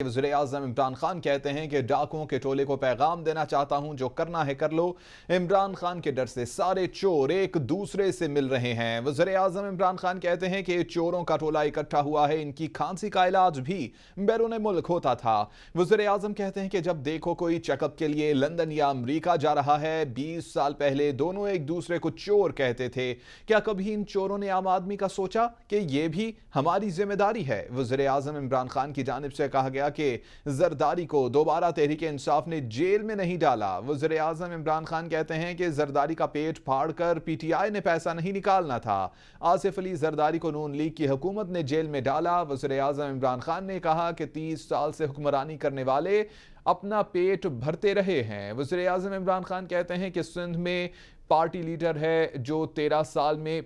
وزیر اعظم عمران خان کہتے ہیں کہ ڈاکوؤں کے ٹولے کو پیغام دینا چاہتا ہوں جو کرنا ہے کر لو۔ عمران خان کے ڈر سے سارے چور ایک دوسرے سے مل رہے ہیں۔ وزیر اعظم عمران خان کہتے ہیں کہ چوروں کا ٹولہ اکٹھا ہوا ہے، ان کی کھانسی کا علاج بھی بیرون ملک ہوتا تھا۔ وزیر اعظم کہتے ہیں کہ جب دیکھو کوئی چیک اپ کے لیے لندن یا امریکہ جا رہا ہے، 20 سال پہلے دونوں ایک دوسرے کو چور کہتے تھے، کیا کبھی ان چوروں نے عام آدمی کا سوچا کہ یہ بھی ہماری ذمہ داری ہے؟ وزیر اعظم عمران خان کی جانب سے کہا گیا کہ زرداری کو دوبارہ تحریک انصاف نے جیل میں نہیں ڈالا۔ وزیر اعظم عمران خان کہتے ہیں کہ زرداری کا پیٹ پھاڑ کر پی ٹی آئی نے پیسہ نہیں نکالنا تھا۔ آصف علی زرداری کو نون لیگ کی حکومت نے جیل میں ڈالا۔ وزیر اعظم عمران خان نے کہا کہ 30 سال سے حکمرانی کرنے والے اپنا پیٹ بھرتے رہے ہیں۔ وزیر اعظم عمران خان کہتے ہیں کہ سندھ میں پارٹی لیڈر ہے جو 13 سال میں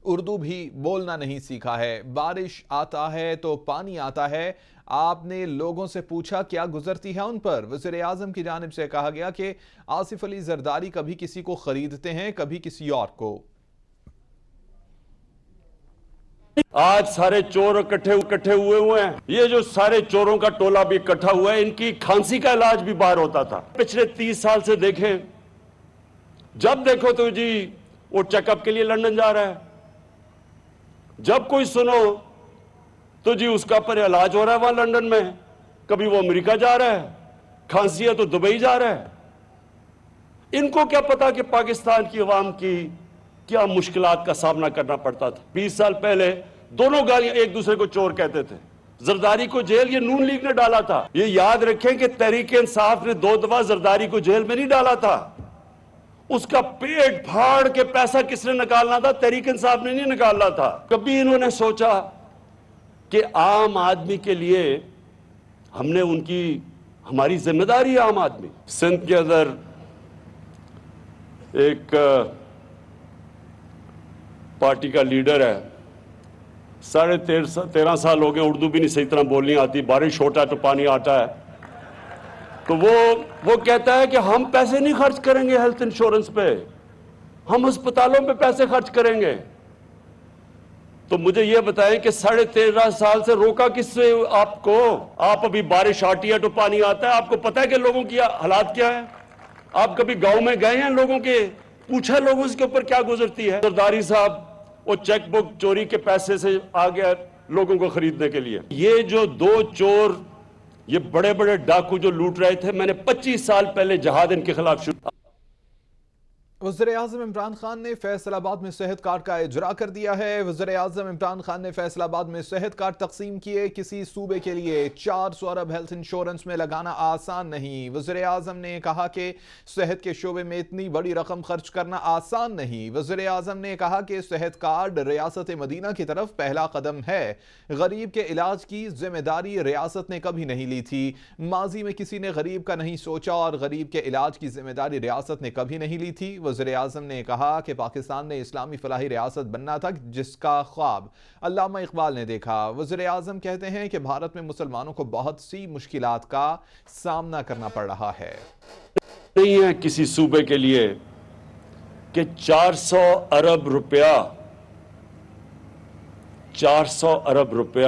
اردو بھی بولنا نہیں سیکھا ہے۔ بارش آتا ہے تو پانی آتا ہے، آپ نے لوگوں سے پوچھا کیا گزرتی ہے ان پر؟ وزیر اعظم کی جانب سے کہا گیا کہ آصف علی زرداری کبھی کسی کو خریدتے ہیں، کبھی کسی اور کو۔ آج سارے چور اکٹھے ہوئے ہیں، یہ جو سارے چوروں کا ٹولہ بھی اکٹھا ہوا ہے، ان کی کھانسی کا علاج بھی باہر ہوتا تھا۔ پچھلے 30 سال سے دیکھیں، جب دیکھو تو جی وہ چیک اپ کے لیے لندن جا رہا ہے، جب کوئی سنو تو جی اس کا پر علاج ہو رہا ہے وہاں لندن میں، کبھی وہ امریکہ جا رہا ہے، کھانسی ہے تو دبئی جا رہا ہے۔ ان کو کیا پتا کہ پاکستان کی عوام کی کیا مشکلات کا سامنا کرنا پڑتا تھا۔ 20 سال پہلے دونوں گالیاں ایک دوسرے کو چور کہتے تھے۔ زرداری کو جیل یہ نون لیگ نے ڈالا تھا۔ یہ یاد رکھیں کہ تحریک انصاف نے 2 دفعہ زرداری کو جیل میں نہیں ڈالا تھا۔ اس کا پیٹ پھاڑ کے پیسہ کس نے نکالنا تھا؟ تحریک انصاف نے نہیں نکالنا تھا۔ کبھی انہوں نے سوچا کہ عام آدمی کے لیے ہم نے ہماری ذمہ داری ہے عام آدمی۔ سندھ کے اندر ایک پارٹی کا لیڈر ہے، 13.5 سال ہو گئے، اردو بھی نہیں صحیح طرح بولنی آتی، بارش ہوتا ہے تو پانی آتا ہے، تو وہ کہتا ہے کہ ہم پیسے نہیں خرچ کریں گے ہیلتھ انشورنس پہ، ہم ہسپتالوں پہ پیسے خرچ کریں گے۔ تو مجھے یہ بتائیں کہ 13.5 سال سے روکا کس سے آپ کو؟ آپ ابھی بارش آتی ہے تو پانی آتا ہے، آپ کو پتہ ہے کہ لوگوں کی حالات کیا ہے؟ آپ کبھی گاؤں میں گئے ہیں لوگوں کے؟ پوچھا لوگوں اس کے اوپر کیا گزرتی ہے؟ زرداری صاحب وہ چیک بک چوری کے پیسے سے آ گیا لوگوں کو خریدنے کے لیے۔ یہ جو 2 چور، یہ بڑے بڑے ڈاکو جو لوٹ رہے تھے، میں نے 25 سال پہلے جہاد ان کے خلاف شروع۔ وزیر اعظم عمران خان نے فیصل آباد میں صحت کارڈ کا اجرا کر دیا ہے۔ وزیر اعظم عمران خان نے فیصل آباد میں صحت کارڈ تقسیم کیے۔ کسی صوبے کے لیے 400 ارب ہیلتھ انشورنس میں لگانا آسان نہیں۔ وزیر اعظم نے کہا کہ صحت کے شعبے میں اتنی بڑی رقم خرچ کرنا آسان نہیں۔ وزیر اعظم نے کہا کہ صحت کارڈ ریاست مدینہ کی طرف پہلا قدم ہے۔ غریب کے علاج کی ذمہ داری ریاست نے کبھی نہیں لی تھی۔ ماضی میں کسی نے غریب کا نہیں سوچا اور غریب کے علاج کی ذمہ داری ریاست نے کبھی نہیں لی تھی۔ وزیر اعظم نے کہا کہ پاکستان نے اسلامی فلاحی ریاست بننا تھا جس کا خواب علامہ اقبال نے دیکھا۔ وزیر اعظم کہتے ہیں کہ بھارت میں مسلمانوں کو بہت سی مشکلات کا سامنا کرنا پڑ رہا ہے۔ نہیں ہے کسی صوبے کے لیے کہ 400 ارب روپیہ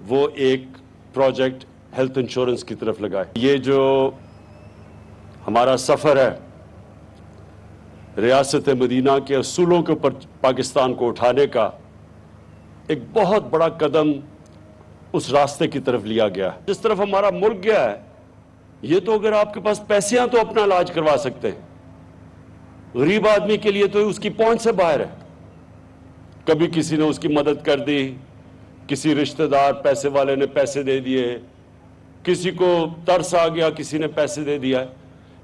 وہ ایک پروجیکٹ ہیلتھ انشورنس کی طرف لگائے۔ یہ جو ہمارا سفر ہے ریاست مدینہ کے اصولوں کے اوپر پاکستان کو اٹھانے کا، ایک بہت بڑا قدم اس راستے کی طرف لیا گیا ہے۔ جس طرف ہمارا ملک گیا ہے، یہ تو اگر آپ کے پاس پیسے ہیں تو اپنا علاج کروا سکتے ہیں، غریب آدمی کے لیے تو اس کی پہنچ سے باہر ہے۔ کبھی کسی نے اس کی مدد کر دی، کسی رشتہ دار پیسے والے نے پیسے دے دیے، کسی کو ترس آ گیا کسی نے پیسے دے دیا،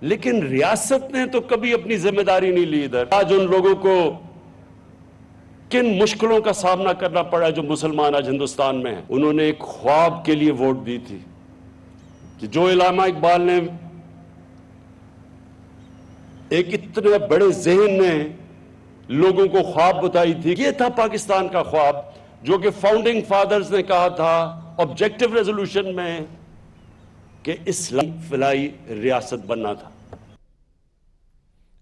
لیکن ریاست نے تو کبھی اپنی ذمہ داری نہیں لی ادھر۔ آج ان لوگوں کو کن مشکلوں کا سامنا کرنا پڑا جو مسلمان آج ہندوستان میں ہیں۔ انہوں نے ایک خواب کے لیے ووٹ دی تھی کہ جو علامہ اقبال نے ایک اتنے بڑے ذہن نے لوگوں کو خواب بتائی تھی، یہ تھا پاکستان کا خواب جو کہ فاؤنڈنگ فادرز نے کہا تھا آبجیکٹو ریزولوشن میں کہ اسلامی فلاحی ریاست بننا تھا۔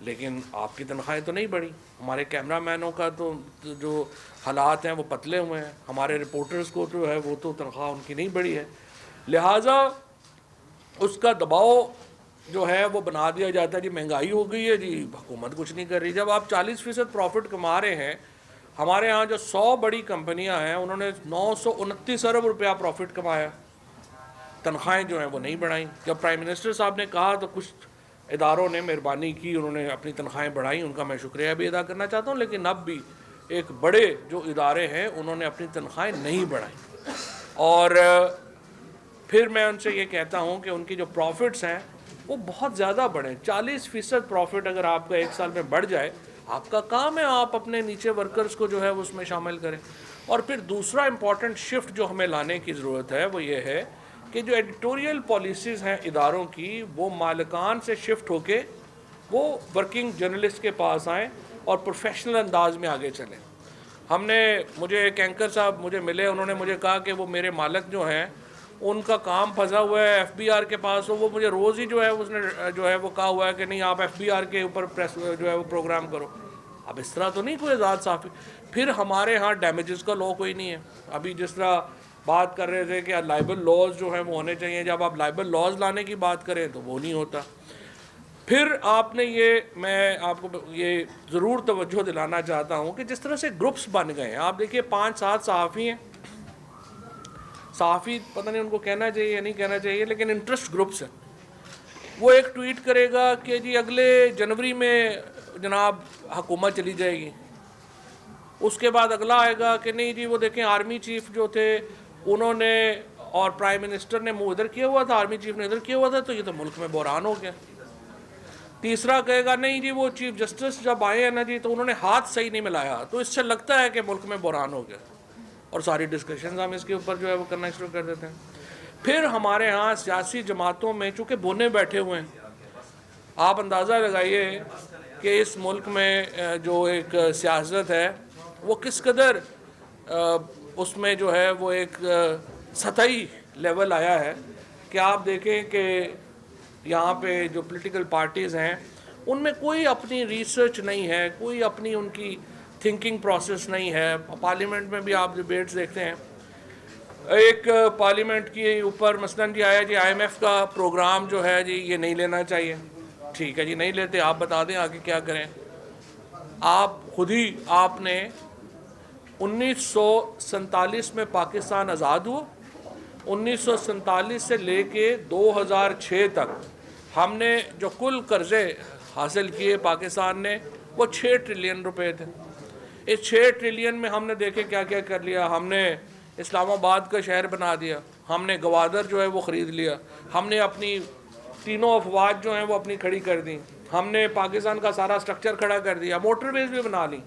لیکن آپ کی تنخواہیں تو نہیں بڑھی. ہمارے کیمرہ مینوں کا تو جو حالات ہیں وہ پتلے ہوئے ہیں, ہمارے رپورٹرز کو جو ہے وہ تو تنخواہ ان کی نہیں بڑھی ہے. لہٰذا اس کا دباؤ جو ہے وہ بنا دیا جاتا ہے جی مہنگائی ہو گئی ہے, جی حکومت کچھ نہیں کر رہی. جب آپ 40% پروفٹ کما رہے ہیں, ہمارے ہاں جو 100 بڑی کمپنیاں ہیں انہوں نے 929 ارب روپیہ پروفٹ کمایا, تنخواہیں جو ہیں وہ نہیں بڑھائیں. جب پرائم منسٹر صاحب نے کہا تو کچھ اداروں نے مہربانی کی, انہوں نے اپنی تنخواہیں بڑھائیں, ان کا میں شکریہ بھی ادا کرنا چاہتا ہوں. لیکن اب بھی ایک بڑے جو ادارے ہیں انہوں نے اپنی تنخواہیں نہیں بڑھائیں. اور پھر میں ان سے یہ کہتا ہوں کہ ان کی جو پروفٹس ہیں وہ بہت زیادہ بڑھیں. 40% پروفٹ اگر آپ کا ایک سال میں بڑھ جائے, آپ کا کام ہے آپ اپنے نیچے ورکرز کو جو ہے اس میں شامل کریں. اور پھر دوسرا امپورٹنٹ شفٹ جو ہمیں لانے کی ضرورت ہے وہ یہ ہے کہ جو ایڈیٹوریل پالیسیز ہیں اداروں کی وہ مالکان سے شفٹ ہو کے وہ ورکنگ جرنلسٹ کے پاس آئیں اور پروفیشنل انداز میں آگے چلیں. مجھے ایک اینکر صاحب مجھے ملے, انہوں نے مجھے کہا کہ وہ میرے مالک جو ہیں ان کا کام پھنسا ہوا ہے ایف بی آر کے پاس, وہ مجھے روز ہی جو ہے اس نے جو ہے وہ کہا ہوا ہے کہ نہیں آپ ایف بی آر کے اوپر پریس جو ہے وہ پروگرام کرو. اب اس طرح تو نہیں کوئی آزاد صحافی. پھر ہمارے ہاں ڈیمیجز کا لا کوئی نہیں ہے. ابھی جس طرح بات کر رہے تھے کہ لائبل لاز جو ہیں وہ ہونے چاہیے, جب آپ لائبل لاز لانے کی بات کریں تو وہ نہیں ہوتا. پھر آپ نے میں آپ کو یہ ضرور توجہ دلانا چاہتا ہوں کہ جس طرح سے گروپس بن گئے ہیں, آپ دیکھیے 5-7 صحافی ہیں, صحافی پتہ نہیں ان کو کہنا چاہیے یا نہیں کہنا چاہیے, لیکن انٹرسٹ گروپس ہیں. وہ ایک ٹویٹ کرے گا کہ جی اگلے جنوری میں جناب حکومت چلی جائے گی. اس کے بعد اگلا آئے گا کہ نہیں جی وہ دیکھیں آرمی چیف جو تھے انہوں نے اور پرائم منسٹر نے منہ ادھر کیا ہوا تھا, آرمی چیف نے ادھر کیا ہوا تھا, تو یہ تو ملک میں بحران ہو گیا. تیسرا کہے گا نہیں جی وہ چیف جسٹس جب آئے ہیں نا جی تو انہوں نے ہاتھ صحیح نہیں ملایا, تو اس سے لگتا ہے کہ ملک میں بحران ہو گیا. اور ساری ڈسکشنز ہم اس کے اوپر جو ہے وہ کرنا شروع کر دیتے ہیں. پھر ہمارے ہاں سیاسی جماعتوں میں چونکہ بونے بیٹھے ہوئے ہیں, آپ اندازہ لگائیے کہ اس ملک میں جو ایک سیاست ہے وہ کس قدر اس میں جو ہے وہ ایک سطحی لیول آیا ہے کہ آپ دیکھیں کہ یہاں پہ جو پولیٹیکل پارٹیز ہیں ان میں کوئی اپنی ریسرچ نہیں ہے, کوئی اپنی ان کی تھنکنگ پروسیس نہیں ہے. پارلیمنٹ میں بھی آپ ڈیبیٹس دیکھتے ہیں, ایک پارلیمنٹ کے اوپر مثلاً جی آیا جی آئی ایم ایف کا پروگرام جو ہے جی یہ نہیں لینا چاہیے. ٹھیک ہے جی نہیں لیتے, آپ بتا دیں آگے کیا کریں. آپ خود ہی آپ نے 1947 میں پاکستان آزاد ہوا, 1947 سے لے کے 2006 تک ہم نے جو کل قرضے حاصل کیے پاکستان نے وہ 6 ٹریلین روپے تھے. اس 6 ٹریلین میں ہم نے دیکھے کیا کیا کر لیا. ہم نے اسلام آباد کا شہر بنا دیا, ہم نے گوادر جو ہے وہ خرید لیا, ہم نے اپنی تینوں افواج جو ہیں وہ اپنی کھڑی کر دیں, ہم نے پاکستان کا سارا سٹرکچر کھڑا کر دیا, موٹر ویز بھی بنا لی.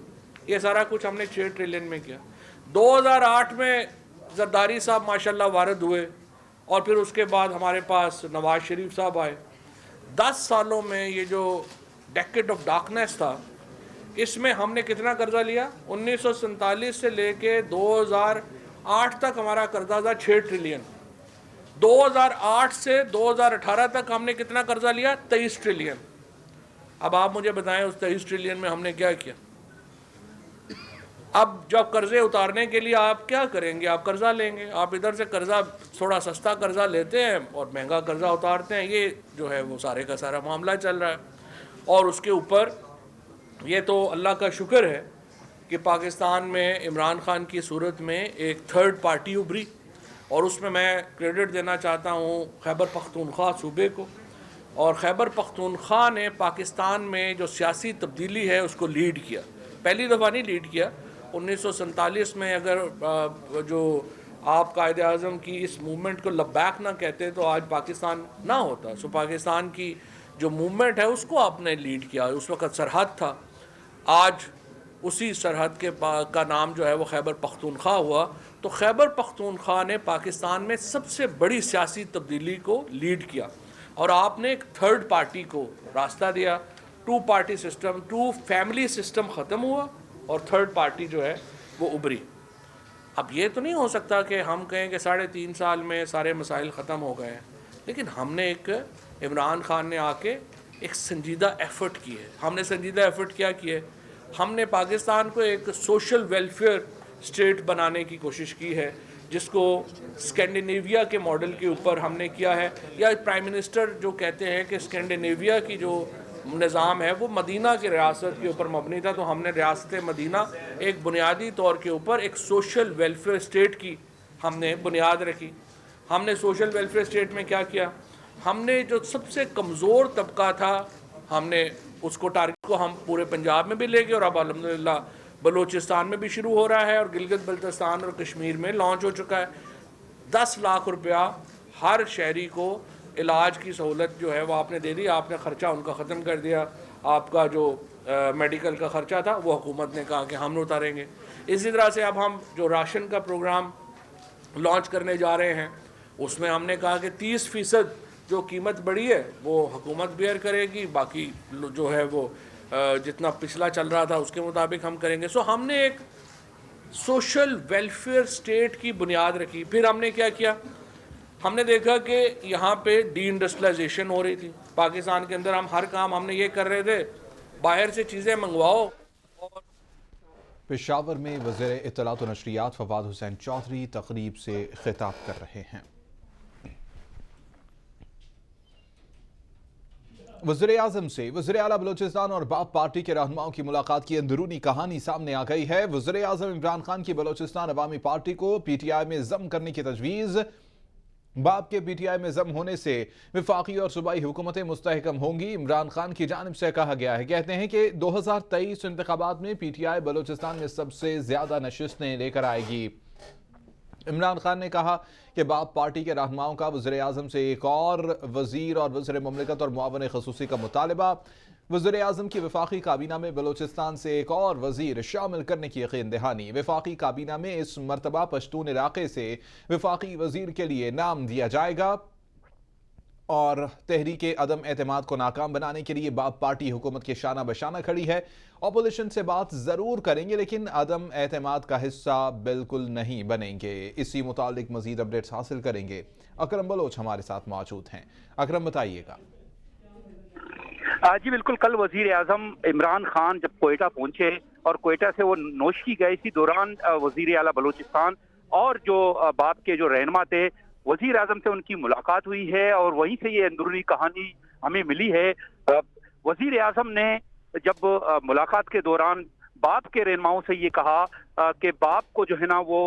یہ سارا کچھ ہم نے 6 ٹریلین میں کیا. 2008 میں زرداری صاحب ماشاءاللہ وارد ہوئے اور پھر اس کے بعد ہمارے پاس نواز شریف صاحب آئے. 10 سالوں میں یہ جو ڈیکیڈ آف ڈارکنیس تھا اس میں ہم نے کتنا قرضہ لیا. 1947 سے لے کے 2008 تک ہمارا قرضہ تھا 6 ٹریلین. 2008 سے 2018 تک ہم نے کتنا قرضہ لیا, 23 ٹریلین. اب آپ مجھے بتائیں اس 23 ٹریلین میں ہم نے کیا کیا. اب جب قرضے اتارنے کے لیے آپ کیا کریں گے, آپ قرضہ لیں گے. آپ ادھر سے قرضہ تھوڑا سستا قرضہ لیتے ہیں اور مہنگا قرضہ اتارتے ہیں. یہ جو ہے وہ سارے کا سارا معاملہ چل رہا ہے. اور اس کے اوپر یہ تو اللہ کا شکر ہے کہ پاکستان میں عمران خان کی صورت میں ایک تھرڈ پارٹی ابھری, اور اس میں کریڈٹ دینا چاہتا ہوں خیبر پختونخوا صوبے کو. اور خیبر پختونخوا نے پاکستان میں جو سیاسی تبدیلی ہے اس کو لیڈ کیا. پہلی دفعہ نہیں لیڈ کیا, 1947 میں اگر جو آپ قائد اعظم کی اس موومنٹ کو لبیک نہ کہتے تو آج پاکستان نہ ہوتا. سو پاکستان کی جو موومنٹ ہے اس کو آپ نے لیڈ کیا. اس وقت سرحد تھا, آج اسی سرحد کا نام جو ہے وہ خیبر پختونخوا ہوا. تو خیبر پختونخوا نے پاکستان میں سب سے بڑی سیاسی تبدیلی کو لیڈ کیا, اور آپ نے ایک تھرڈ پارٹی کو راستہ دیا. 2 پارٹی سسٹم, 2 فیملی سسٹم ختم ہوا اور تھرڈ پارٹی جو ہے وہ ابھری. اب یہ تو نہیں ہو سکتا کہ ہم کہیں کہ 3.5 سال میں سارے مسائل ختم ہو گئے ہیں, لیکن ہم نے ایک عمران خان نے آ کے ایک سنجیدہ ایفرٹ کی ہے. ہم نے سنجیدہ ایفرٹ کیا کی ہے؟ ہم نے پاکستان کو ایک سوشل ویلفیئر اسٹیٹ بنانے کی کوشش کی ہے، جس کو اسکینڈینیویا کے ماڈل کے اوپر ہم نے کیا ہے. یا پرائم منسٹر جو کہتے ہیں کہ اسکینڈینیویا کی جو نظام ہے وہ مدینہ کی ریاست کے اوپر مبنی تھا، تو ہم نے ریاست مدینہ ایک بنیادی طور کے اوپر ایک سوشل ویلفیئر اسٹیٹ کی ہم نے بنیاد رکھی. ہم نے سوشل ویلفیئر اسٹیٹ میں کیا کیا؟ ہم نے جو سب سے کمزور طبقہ تھا، ہم نے اس کو ٹارگٹ کو ہم پورے پنجاب میں بھی لے گئے، اور اب الحمدللہ بلوچستان میں بھی شروع ہو رہا ہے، اور گلگت بلتستان اور کشمیر میں لانچ ہو چکا ہے. 10 لاکھ روپیہ ہر شہری کو علاج کی سہولت جو ہے وہ آپ نے دے دی. آپ نے خرچہ ان کا ختم کر دیا. آپ کا جو میڈیکل کا خرچہ تھا وہ حکومت نے کہا کہ ہم اتاریں گے. اسی طرح سے اب ہم جو راشن کا پروگرام لانچ کرنے جا رہے ہیں، اس میں ہم نے کہا کہ 30% جو قیمت بڑھی ہے وہ حکومت بیئر کرے گی، باقی جو ہے وہ جتنا پچھلا چل رہا تھا اس کے مطابق ہم کریں گے. سو ہم نے ایک سوشل ویلفیئر اسٹیٹ کی بنیاد رکھی. پھر ہم نے کیا کیا؟ ہم نے دیکھا کہ یہاں پہ ڈی انڈسٹریلائزیشن ہو رہی تھی پاکستان کے اندر. ہم ہر کام ہم نے یہ کر رہے تھے، باہر سے چیزیں منگواؤ. پشاور میں وزیر اطلاعات و نشریات فواد حسین چودھری تقریب سے خطاب کر رہے ہیں. وزیر اعظم سے وزیر اعلیٰ بلوچستان اور باپ پارٹی کے رہنماؤں کی ملاقات کی اندرونی کہانی سامنے آ گئی ہے. وزیر اعظم عمران خان کی بلوچستان عوامی پارٹی کو پی ٹی آئی میں ضم کرنے کی تجویز. باپ کے پی ٹی آئی میں ضم ہونے سے وفاقی اور صوبائی حکومتیں مستحکم ہوں گی. عمران خان کی جانب سے کہا گیا ہے، کہتے ہیں کہ 2023 انتخابات میں پی ٹی آئی بلوچستان میں سب سے زیادہ نشستیں لے کر آئے گی. عمران خان نے کہا کہ باپ پارٹی کے رہنماؤں کا وزیر اعظم سے ایک اور وزیر اور وزیر مملکت اور معاون خصوصی کا مطالبہ. وزیر اعظم کی وفاقی کابینہ میں بلوچستان سے ایک اور وزیر شامل کرنے کی یقین دہانی. وفاقی کابینہ میں اس مرتبہ پشتون علاقے سے وفاقی وزیر کے لیے نام دیا جائے گا، اور تحریک عدم اعتماد کو ناکام بنانے کے لیے باپ پارٹی حکومت کے شانہ بشانہ کھڑی ہے. اپوزیشن سے بات ضرور کریں گے لیکن عدم اعتماد کا حصہ بالکل نہیں بنیں گے. اسی متعلق مزید اپڈیٹس حاصل کریں گے. اکرم بلوچ ہمارے ساتھ موجود ہیں. اکرم، بتائیے گا. جی بالکل، کل وزیر اعظم عمران خان جب کوئٹہ پہنچے اور کوئٹہ سے وہ نوشکی گئے، اسی دوران وزیر اعلیٰ بلوچستان اور جو باپ کے جو رہنما تھے وزیر اعظم سے ان کی ملاقات ہوئی ہے، اور وہیں سے یہ اندرونی کہانی ہمیں ملی ہے. وزیر اعظم نے جب ملاقات کے دوران باپ کے رہنماؤں سے یہ کہا کہ باپ کو جو ہے نا وہ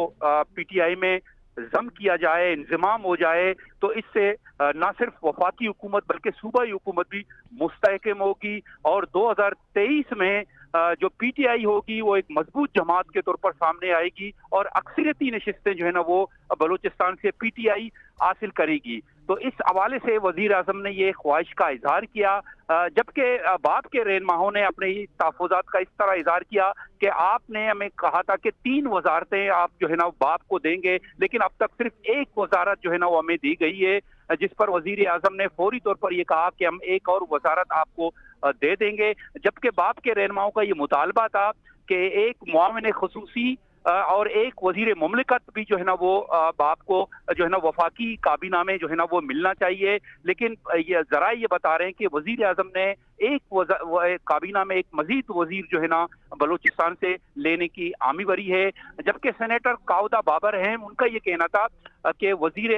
پی ٹی آئی میں ضم کیا جائے، انضمام ہو جائے، تو اس سے نہ صرف وفاقی حکومت بلکہ صوبائی حکومت بھی مستحکم ہوگی، اور 2023 میں جو پی ٹی آئی ہوگی وہ ایک مضبوط جماعت کے طور پر سامنے آئے گی، اور اکثریتی نشستیں جو ہے نا وہ بلوچستان سے پی ٹی آئی حاصل کرے گی. تو اس حوالے سے وزیر اعظم نے یہ خواہش کا اظہار کیا، جبکہ باپ کے رہنماؤں نے اپنے تحفظات کا اس طرح اظہار کیا کہ آپ نے ہمیں کہا تھا کہ 3 وزارتیں آپ جو ہے نا باپ کو دیں گے، لیکن اب تک صرف 1 وزارت جو ہے نا وہ ہمیں دی گئی ہے، جس پر وزیر اعظم نے فوری طور پر یہ کہا کہ ہم 1 اور وزارت آپ کو دے دیں گے. جبکہ باپ کے رہنماؤں کا یہ مطالبہ تھا کہ 1 معاون خصوصی اور 1 وزیر مملکت بھی جو ہے نا وہ باپ کو جو ہے نا وفاقی کابینہ میں جو ہے نا وہ ملنا چاہیے. لیکن یہ ذرائع یہ بتا رہے ہیں کہ وزیر اعظم نے ایک کابینہ میں ایک مزید وزیر جو ہے نا بلوچستان سے لینے کی آمی بری ہے. جبکہ سینیٹر کاؤدہ بابر ہیں، ان کا یہ کہنا تھا کہ وزیر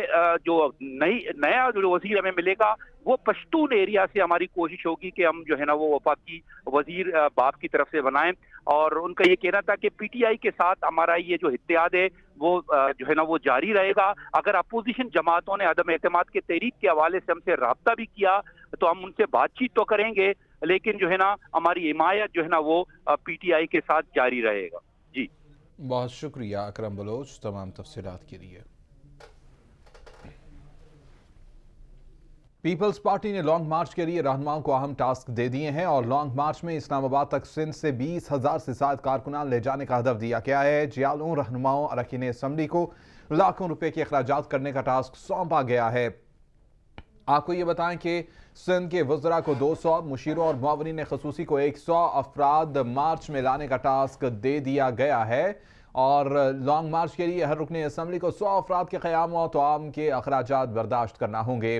جو نیا جو وزیر ہمیں ملے گا وہ پشتون ایریا سے ہماری کوشش ہوگی کہ ہم جو ہے نا وہ وفاقی وزیر باپ کی طرف سے بنائیں. اور ان کا یہ کہنا تھا کہ پی ٹی آئی کے ساتھ ہمارا یہ جو اتحاد ہے وہ جو ہے نا وہ جاری رہے گا. اگر اپوزیشن جماعتوں نے عدم اعتماد کے تحریک کے حوالے سے ہم سے رابطہ بھی کیا تو ہم ان سے بات چیت تو کریں گے، لیکن جو ہے نا ہماری حمایت جو ہے نا وہ پی ٹی آئی کے ساتھ جاری رہے گا. جی بہت شکریہ اکرم بلوچ تمام تفصیلات کے لیے. پیپلز پارٹی نے لانگ مارچ کے لیے رہنماؤں کو اہم ٹاسک دے دیے ہیں، اور لانگ مارچ میں اسلام آباد تک سندھ سے 20,000 سے زائد کارکنان لے جانے کا ہدف دیا گیا ہے. جیالوں رہنماؤں اراکین اسمبلی کو لاکھوں روپے کے اخراجات کرنے کا ٹاسک سونپا گیا ہے. آپ کو یہ بتائیں کہ سندھ کے وزراء کو 200، مشیروں اور معاونین خصوصی کو 100 افراد مارچ میں لانے کا ٹاسک دے دیا گیا ہے، اور لانگ مارچ کے لیے ہر رکن اسمبلی کو 100 افراد کے قیام و طعام کے اخراجات برداشت کرنا ہوں گے.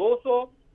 200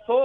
100